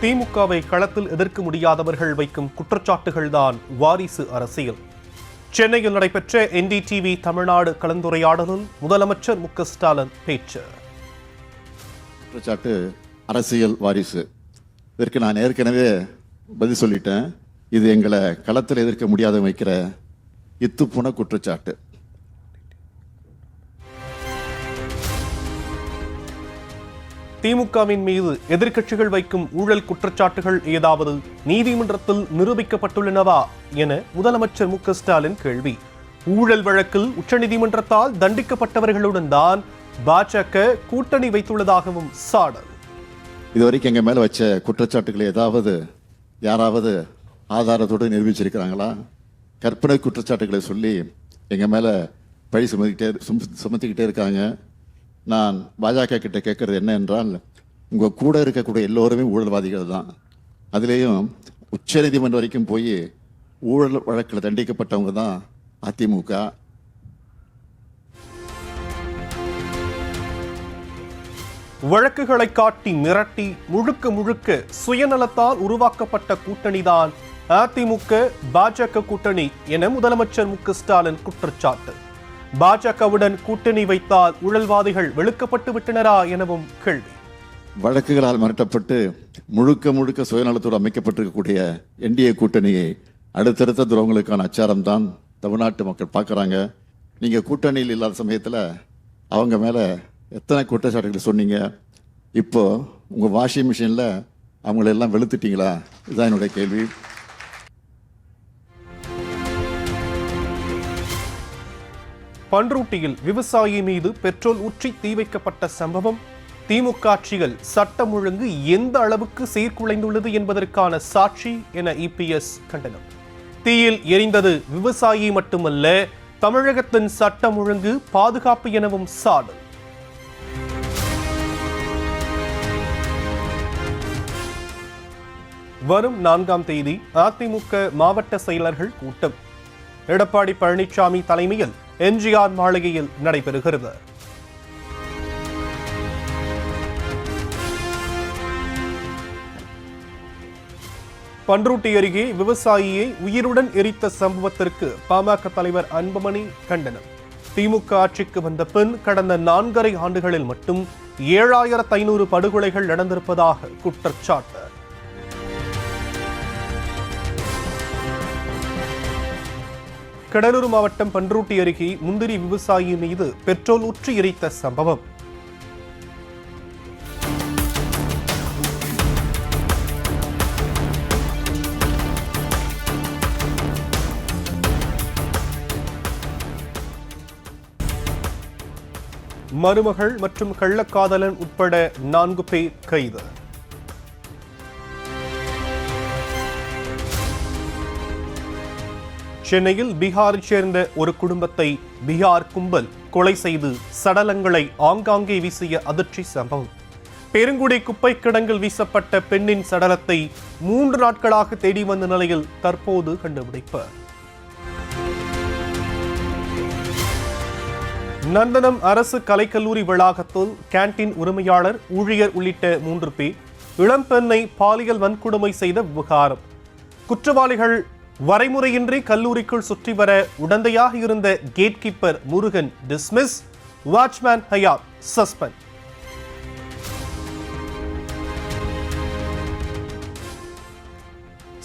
திமுகவை களத்தில் எதிர்க்க முடியாதவர்கள் வைக்கும் குற்றச்சாட்டுகள்தான் வாரிசு அரசியல். சென்னையில் நடைபெற்ற NDTV தமிழ்நாடு கலந்துரையாடலில் முதலமைச்சர் மு.க.ஸ்டாலின் பேச்சு. குற்றச்சாட்டு அரசியல் வாரிசு. இதற்கு நான் ஏற்கனவே பதில் சொல்லிட்டேன். இது எங்களை களத்தில் எதிர்க்க முடியாத வைக்கிற இத்துப்புன குற்றச்சாட்டு. திமுகவின் மீது எதிர்க்கட்சிகள் வைக்கும் ஊழல் குற்றச்சாட்டுகள் ஏதாவது நீதிமன்றத்தில் நிரூபிக்கப்பட்டுள்ளனவா என முதலமைச்சர் மு.க.ஸ்டாலின் கேள்வி. ஊழல் வழக்கில் உச்சநீதிமன்றத்தால் தண்டிக்கப்பட்டவர்களுடன் தான் பாஜக கூட்டணி வைத்துள்ளதாகவும் சாடல். இதுவரைக்கும் எங்க மேல வச்ச குற்றச்சாட்டுகளை ஏதாவது யாராவது ஆதாரத்தோடு நிரூபிச்சிருக்கிறாங்களா? கற்பனை குற்றச்சாட்டுகளை சொல்லி எங்க மேல பழி சுமத்திக்கிட்டே இருக்காங்க. நான் பாஜக கிட்ட கேட்கறது என்ன என்றால், உங்க கூட இருக்கக்கூடிய எல்லோருமே ஊழல்வாதிகள் தான். அதுலேயும் உச்ச நீதிமன்றம் வரைக்கும் போய் ஊழல் வழக்கில் தண்டிக்கப்பட்டவங்க தான் அதிமுக. வழக்குகளை காட்டி மிரட்டி முழுக்க முழுக்க சுயநலத்தால் உருவாக்கப்பட்ட கூட்டணிதான் அதிமுக பாஜக கூட்டணி என முதலமைச்சர் மு.க.ஸ்டாலின் குற்றச்சாட்டு. பாஜகவுடன் கூட்டணி வைத்தால் ஊழல்வாதிகள் வெளுக்கப்பட்டு விட்டனரா எனவும் கேள்வி. வழக்குகளால் மிரட்டப்பட்டு முழுக்க முழுக்க சுயநலத்தோடு அமைக்கப்பட்டிருக்கக்கூடிய NDA கூட்டணியை அடுத்தடுத்த துரோகங்களுக்கான அச்சாரம் தான் தமிழ்நாட்டு மக்கள் பார்க்குறாங்க. நீங்க கூட்டணியில் இல்லாத சமயத்தில் அவங்க மேல எத்தனை குற்றச்சாட்டுகள் சொன்னீங்க? இப்போ உங்க வாஷிங் மிஷின்ல அவங்களெல்லாம் வெளுத்துட்டீங்களா? இதுதான் என்னுடைய கேள்வி. பண்ருட்டியில் விவசாயி மீது பெட்ரோல் ஊற்றி தீ வைக்கப்பட்ட சம்பவம். திமுக ஆட்சிகள் சட்டம் ஒழுங்கு எந்த அளவுக்கு சீர்குலைந்துள்ளது என்பதற்கான சாட்சி என EPS கண்டனம். தீயில் எரிந்தது விவசாயி மட்டுமல்ல, தமிழகத்தின் சட்டம் ஒழுங்கு பாதுகாப்பு எனவும் சாடல். வரும் 4ஆம் தேதி அதிமுக மாவட்ட செயலர்கள் கூட்டம் எடப்பாடி பழனிசாமி தலைமையில் எம்ஜிஆர் மாளிகையில் நடைபெறுகிறது. பண்ருட்டி அருகே விவசாயியை உயிருடன் எரித்த சம்பவத்திற்கு பாமக தலைவர் அன்புமணி கண்டனம். திமுக ஆட்சிக்கு வந்த பின் கடந்த 4.5 ஆண்டுகளில் மட்டும் 7500 படுகொலைகள் நடந்திருப்பதாக குற்றச்சாட்டு. கடலூர் மாவட்டம் பண்ருட்டி அருகே முந்திரி விவசாயி மீது பெட்ரோல் ஊற்றி எரித்த சம்பவம். மருமகள் மற்றும் கள்ளக்காதலன் உட்பட 4 பேர் கைது. சென்னையில் பீகாரைச் சேர்ந்த ஒரு குடும்பத்தை பீகார் கும்பல் கொலை செய்து சடலங்களை ஆங்காங்கே வீசிய அதிர்ச்சி சம்பவம். பெருங்குடி குப்பை கிடங்கில் வீசப்பட்ட பெண்ணின் சடலத்தை 3 நாட்களாக தேடி வந்த நிலையில் தற்போது கண்டுபிடிப்பு. நந்தனம் அரசு கலைக்கல்லூரி வளாகத்தில் கேண்டீன் உரிமையாளர், ஊழியர் உள்ளிட்ட 3 பேர் இளம்பெண்ணை பாலியல் வன்கொடுமை செய்த விவகாரம். குற்றவாளிகள் வரைமுறையின்றி கல்லூரிக்குள் சுற்றி வர உடந்தையாக இருந்த gate keeper Murugan dismiss, watchman Hayat suspend.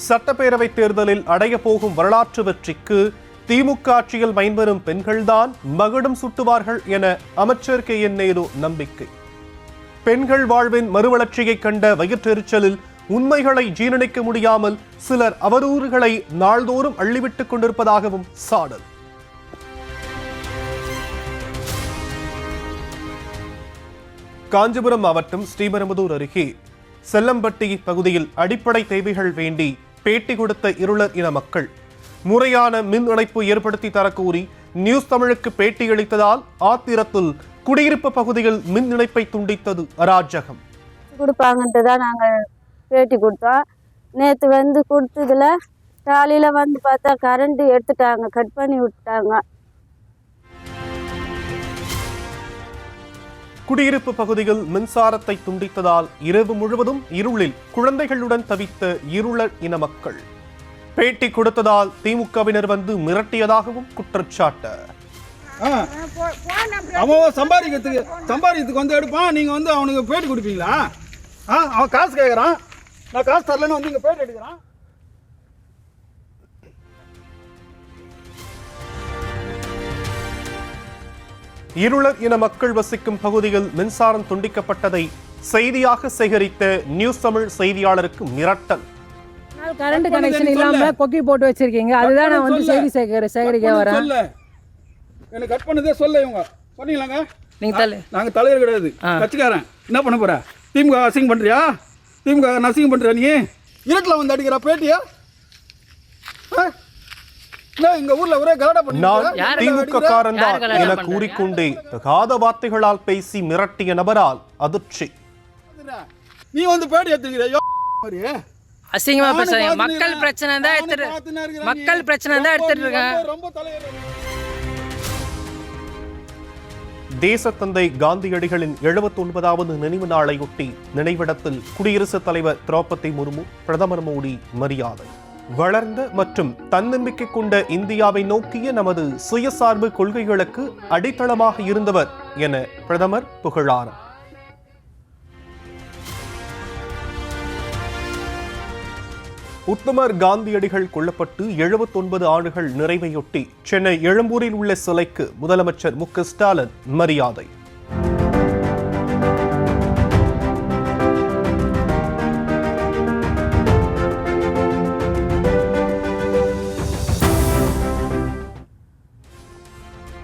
சட்டப்பேரவை தேர்தலில் அடைய போகும் வரலாற்று வெற்றிக்கு திமுக ஆட்சியில் பயன்பெறும் பெண்கள்தான் மகுடம் சுட்டுவார்கள் என அமைச்சர் KN நேரு நம்பிக்கை. பெண்கள் வாழ்வின் மறுவளர்ச்சியை கண்ட வயிற்றெரிச்சலில் உண்மைகளை ஜீரணிக்க முடியாமல் சிலர் அவதூறுகளை நாள்தோறும் அள்ளிவிட்டுக் கொண்டிருப்பதாகவும் சாடல். காஞ்சிபுரம் மாவட்டம் ஸ்ரீபெரும்புதூர் அருகே செல்லம்பட்டி பகுதியில் அடிப்படை தேவைகள் வேண்டி பேட்டி கொடுத்த இருளர் இன மக்கள் முறையான மின் இணைப்பு ஏற்படுத்தி தரக்கோரி நியூஸ் தமிழுக்கு பேட்டியளித்ததால் ஆத்திரத்தில் குடியிருப்பு பகுதியில் மின் இணைப்பை துண்டித்தது அராஜகம். கொடுப்பாங்கன்ட்டுதான் நாங்கள் பேட்டி கொடுத்தோம். நேற்று வந்து கொடுத்ததுல காலையில் வந்து பார்த்தா கரண்ட் எடுத்துட்டாங்க, கட் பண்ணி விட்டாங்க. குடியிருப்பு பகுதியில் மின்சாரத்தை துண்டித்ததால் இரவு முழுவதும் இருளில் குழந்தைகளுடன் தவித்த இருளர் இன மக்கள். பேட்டி கொடுத்ததால் திமுகவினர் வந்து மிரட்டியதாகவும் குற்றச்சாட்டு. அவன் சம்பாதிக்கிறதுக்கு வந்து எடுப்பான், நீங்க வந்து அவனுக்கு பேட்டி கொடுப்பீங்களா? அவன் காசு கேட்கறான், நான் காசு தரலன்னு வந்து இங்க பேட்டி எடுக்கிறான். இருளர் இன மக்கள் வசிக்கும் பகுதியில் மின்சாரம் துண்டிக்கப்பட்டதை செய்தியாக சேகரித்த நியூஸ் தமிழ் செய்தியாளருக்கு மிரட்டல். கரண்ட் கனெக்ஷன் இல்லாம கொக்கி போட்டு வச்சிருக்கீங்க, அதுதான் நான் வந்து செய்தி சேகரிக்க வரேன். எனக்கு கட் பண்ணதே சொல்ல இவங்க சொன்னீங்களாங்க. நாங்க தலைவர் கிடையாது, கட்சிக்காரன். என்ன பண்ண போற? திமுக அசிங் பண்றியா? திமுக நசிங் பண்றியா? நீ இருட்டில் வந்து அடிக்கிற பேட்டியா? எங்க ஊர்ல ஒரே கலடா பண்ணி திமுக காரன் தான் என கூறிக்கொண்டே தகாத வார்த்தைகளால் பேசி மிரட்டிய நபரால் அதிர்ச்சி. நீ வந்து பேட்டி எடுத்துக்கிற அசிங்கமா பேசுறீங்க. மக்கள் பிரச்சனை தான் எடுத்துட்டு இருக்காங்க. தேசத்தந்தை காந்தியடிகளின் 79வது நினைவு நாளையொட்டி நினைவிடத்தில் குடியரசுத் தலைவர் திரௌபதி முர்மு, பிரதமர் மோடி மரியாதை. வளர்ந்த மற்றும் தன்னம்பிக்கை கொண்ட இந்தியாவை நோக்கிய நமது சுயசார்பு கொள்கைகளுக்கு அடித்தளமாக இருந்தவர் என பிரதமர் புகழாரம். உத்தமர் காந்தியடிகள் கொல்லப்பட்டு 79 ஆண்டுகள் நிறைவையொட்டி சென்னை எழும்பூரில் உள்ள சிலைக்கு முதலமைச்சர் மு.க. ஸ்டாலின் மரியாதை.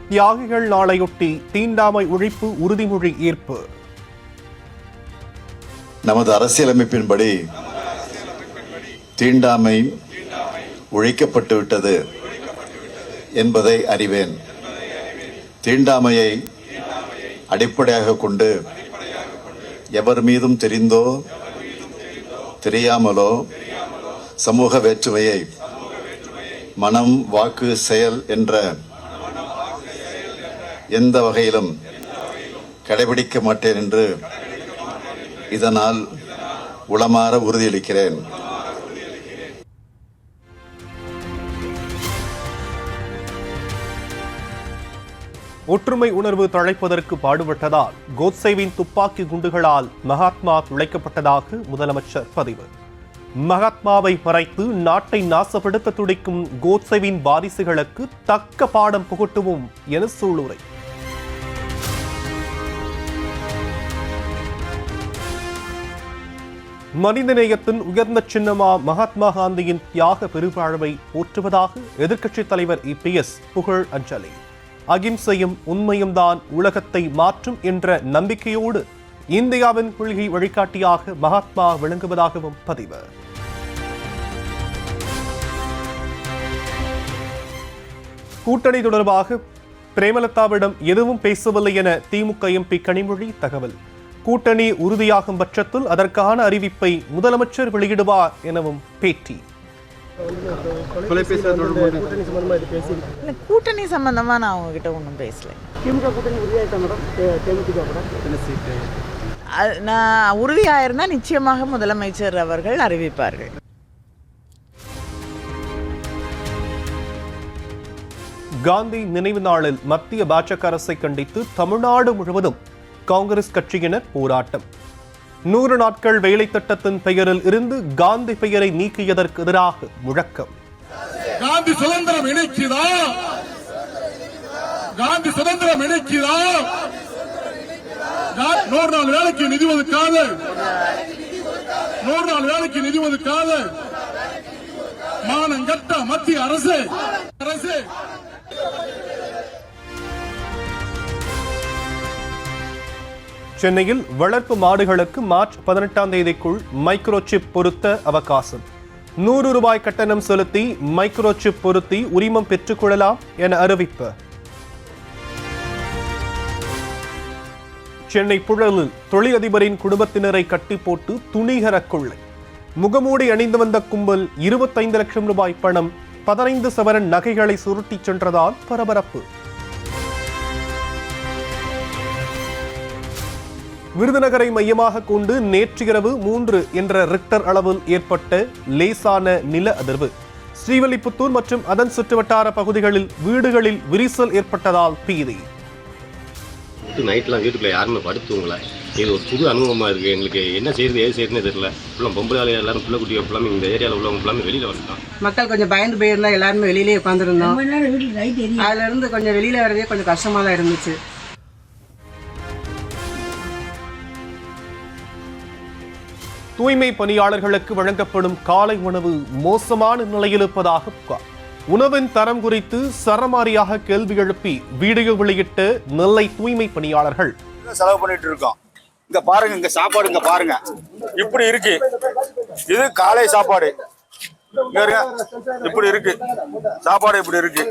தியாகிகள் நாளையொட்டி தீண்டாமை ஒழிப்பு உறுதிமொழி ஏற்பு. நமது அரசியலமைப்பின்படி தீண்டாமை ஒழிக்கப்பட்டு விட்டது என்பதை அறிவேன். தீண்டாமையை அடிப்படையாக கொண்டு எவர் மீதும் தெரிந்தோ தெரியாமலோ சமூக வேற்றுமையை மனம், வாக்கு, செயல் என்ற எந்த வகையிலும் கடைபிடிக்க மாட்டேன் என்று இதனால் உளமாற உறுதியளிக்கிறேன். ஒற்றுமை உணர்வு தழைப்பதற்கு பாடுபட்டதால் கோட்சேவின் துப்பாக்கி குண்டுகளால் மகாத்மா துளைக்கப்பட்டதாக முதலமைச்சர் பதிவு. மகாத்மாவை மறைத்து நாட்டை நாசப்படுத்த துடிக்கும் கோட்சேவின் வாரிசுகளுக்கு தக்க பாடம் புகட்டுவோம் என சூளுரை. மனிதநேயத்தின் உயர்ந்த சின்னமா மகாத்மா காந்தியின் தியாக பெருவாழ்வை போற்றுவதாக எதிர்க்கட்சித் தலைவர் EPS புகழ் அஞ்சலி. அகிம்சையும் உண்மையும் தான் உலகத்தை மாற்றும் என்ற நம்பிக்கையோடு இந்தியாவின் கொள்கை வழிகாட்டியாக மகாத்மா விளங்குவதாகவும் பதிவு. கூட்டணி தொடர்பாக பிரேமலதாவிடம் எதுவும் பேசவில்லை என திமுக MP கனிமொழி தகவல். கூட்டணி உறுதியாகும் பட்சத்தில் அதற்கான அறிவிப்பை முதலமைச்சர் வெளியிடுவார் எனவும் பேட்டி. கூட்டணி சம்பந்தமா நான் அவங்க கிட்ட ஒன்றும் பேசல. நான் உறுதியாயிருந்தா நிச்சயமாக முதலமைச்சர் அவர்கள் அறிவிப்பார்கள். காந்தி நினைவு நாளில் மத்திய பாஜக அரசை கண்டித்து தமிழ்நாடு முழுவதும் காங்கிரஸ் கட்சியினர் போராட்டம். 100 நாட்கள் வேலை திட்டத்தின் பெயரில் இருந்து காந்தி பெயரை நீக்கியதற்கு எதிராக முழக்கம். காந்தி சுதந்திரம் இணைக்கிறா, காந்தி சுதந்திரம் இணைக்கிறா, 100 நாள் வேலைக்கு நிதி ஒதுக்காத, 100 நாள் வேலைக்கு நிதி ஒதுக்காத மானங்கட்ட மத்திய அரசு. சென்னையில் வளர்ப்பு மாடுகளுக்கு மார்ச் 18ஆம் தேதிக்குள் மைக்ரோசிப் பொருத்த அவகாசம். 100 ரூபாய் கட்டணம் செலுத்தி மைக்ரோசிப் பொருத்தி உரிமம் பெற்றுக் கொள்ளலாம் என அறிவிப்பு. சென்னை புழலில் தொழிலதிபரின் குடும்பத்தினரை கட்டி போட்டு துணிகர கொள்ளை. முகமூடி அணிந்து வந்த கும்பல் 25 லட்சம் ரூபாய் பணம், 15 சவரன் நகைகளை சுருட்டிச் சென்றதால் பரபரப்பு. விருதுநகரை மையமாக கொண்டு நேற்றிரவு 3 என்ற ரிக்டர் அளவில் ஏற்பட்ட லேசான நில அதிர்வு ஸ்ரீவில்லிபுத்தூர் மற்றும் அதன் சுற்றுவட்டார பகுதிகளில் வீடுகளில் விரிசல் ஏற்பட்டதால் பீதி. நைட்லாம் வீட்டுக்குள்ள யாருமே படுத்துவங்கள. இது ஒரு புது அனுபவமாக இருக்குது எங்களுக்கு. என்ன செய்யுது ஏது செய்யுதுன்னு தெரியல. ஃபுல்லாக பொம்பளை எல்லாரும் பிள்ளை குட்டியை ஃபுல்லாமே இந்த ஏரியாவில் உள்ளவங்க ஃபுல்லாமே வெளியில் வந்துட்டான். மக்கள் கொஞ்சம் பயந்து போயிருந்தா எல்லாருமே வெளியிலேயே உட்காந்துருந்தோம். அதுல இருந்து கொஞ்சம் வெளியில வரதே கொஞ்சம் கஷ்டமா தான் இருந்துச்சு. தூய்மை பணியாளர்களுக்கு வழங்கப்படும் காலை உணவு மோசமான நிலையில் இருப்பதாக புகார். உணவின் தரம் குறித்து சரமாரியாக கேள்வி எழுப்பி வீடியோ வெளியிட்ட நெல்லை தூய்மை பணியாளர்கள். செலவு பண்ணிட்டு இருக்கோம். இங்க பாருங்க, இங்க சாப்பாடு இங்க பாருங்க இப்படி இருக்கு. இது காலை சாப்பாடு இப்படி இருக்கு. சாப்பாடு இப்படி இருக்கு.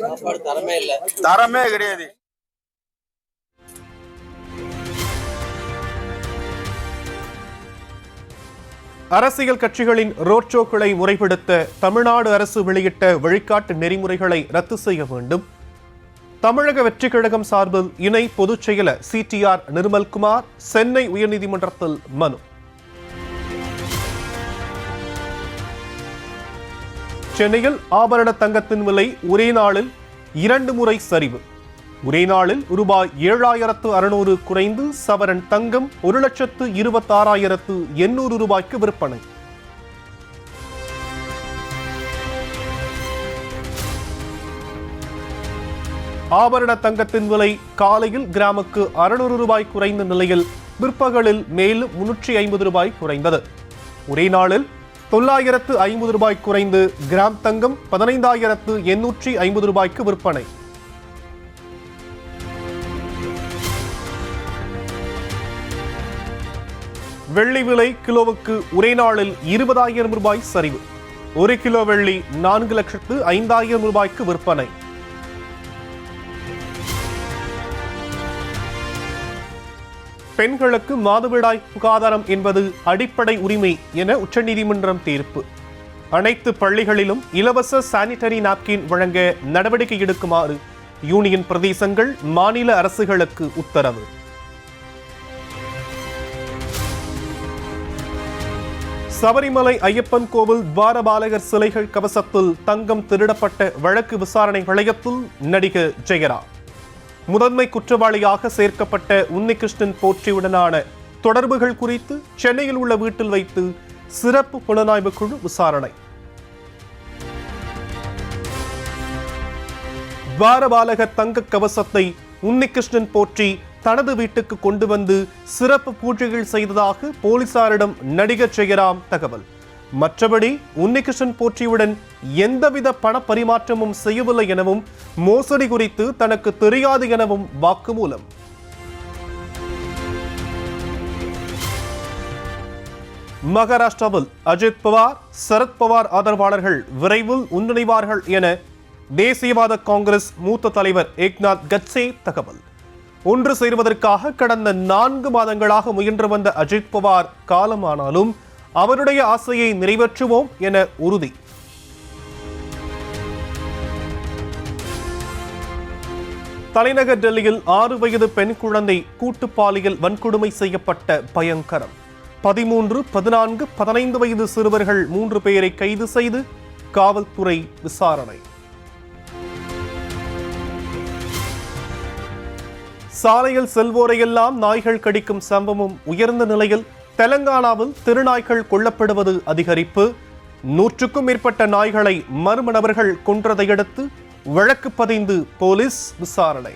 தரமே கிடையாது. அரசியல் கட்சிகளின் ரோட் ஷோக்களை முறைப்படுத்த தமிழ்நாடு அரசு வெளியிட்ட வழிகாட்டு நெறிமுறைகளை ரத்து செய்ய வேண்டும். தமிழக வெற்றிக் கழகம் சார்பில் இணை பொதுச் செயலர் CTR நிர்மல்குமார் சென்னை உயர்நீதிமன்றத்தில் மனு. சென்னையில் ஆபரண தங்கத்தின் விலை ஒரே நாளில் 2 முறை சரிவு. ஒரே நாளில் ரூபாய் 7,600 குறைந்து சவரன் தங்கம் 1,26,800 ரூபாய்க்கு விற்பனை. ஆபரண தங்கத்தின் விலை காலையில் கிராமுக்கு 600 ரூபாய் குறைந்த நிலையில் பிற்பகலில் மேலும் 350 ரூபாய் குறைந்தது. ஒரே நாளில் 950 ரூபாய் குறைந்து கிராம் தங்கம் 15,850 ரூபாய்க்கு விற்பனை. வெள்ளி விலை கிலோவுக்கு ஒரே நாளில் 20,000 ரூபாய் சரிவு. 1 கிலோ வெள்ளி 4,05,000 ரூபாய்க்கு விற்பனை. பெண்களுக்கு மாதவிடாய் சுகாதாரம் என்பது அடிப்படை உரிமை என உச்சநீதிமன்றம் தீர்ப்பு. அனைத்து பள்ளிகளிலும் இலவச சானிட்டரி நாப்கின் வழங்க நடவடிக்கை எடுக்குமாறு யூனியன் பிரதேசங்கள் மாநில அரசுகளுக்கு உத்தரவு. சபரிமலை ஐயப்பன் கோவில் துவாரபாலகர் சிலைகள் கவசத்தில் தங்கம் திருடப்பட்ட வழக்கு விசாரணை வளையத்தில் நடிகர் ஜெயராம். முதன்மை குற்றவாளியாக சேர்க்கப்பட்ட உன்னிகிருஷ்ணன் போற்றியுடனான தொடர்புகள் குறித்து சென்னையில் உள்ள வீட்டில் வைத்து சிறப்பு புலனாய்வு குழு விசாரணை. துவாரபாலகர் தங்க கவசத்தை உன்னிகிருஷ்ணன் போற்றி தனது வீட்டுக்கு கொண்டு வந்து சிறப்பு பூஜைகள் செய்ததாக போலீசாரிடம் நடிகர் ஜெயராம் தகவல். மற்றபடி உன்னிகிருஷ்ணன் போற்றியுடன் எந்தவித பண பரிமாற்றமும் செய்யவில்லை எனவும் மோசடி குறித்து தனக்கு தெரியாது எனவும் வாக்குமூலம். மகாராஷ்டிராவில் அஜித் பவார், சரத்பவார் ஆதரவாளர்கள் விரைவில் ஒன்றிணைவார்கள் என தேசியவாத காங்கிரஸ் மூத்த தலைவர் ஏக்நாத் கட்சே தகவல். ஒன்று சேருவதற்காக கடந்த 4 மாதங்களாக முயன்று வந்த அஜித் பவார் காலமானாலும் அவருடைய ஆசையை நிறைவேற்றுவோம் என உறுதி. தலைநகர் டெல்லியில் 6 வயது பெண் குழந்தை கூட்டு பாலியல் வன்கொடுமை செய்யப்பட்ட பயங்கரம். 13, 14, 15 வயது சிறுவர்கள் 3 பேரை கைது செய்து காவல்துறை விசாரணை. சாலையில் செல்வோரையெல்லாம் நாய்கள் கடிக்கும் சம்பவம் உயர்ந்த நிலையில் தெலங்கானாவில் திருநாய்கள் கொல்லப்படுவது அதிகரிப்பு. 100க்கும் மேற்பட்ட நாய்களை மர்ம நபர்கள் கொன்றதையடுத்து வழக்கு பதிந்து போலீஸ் விசாரணை.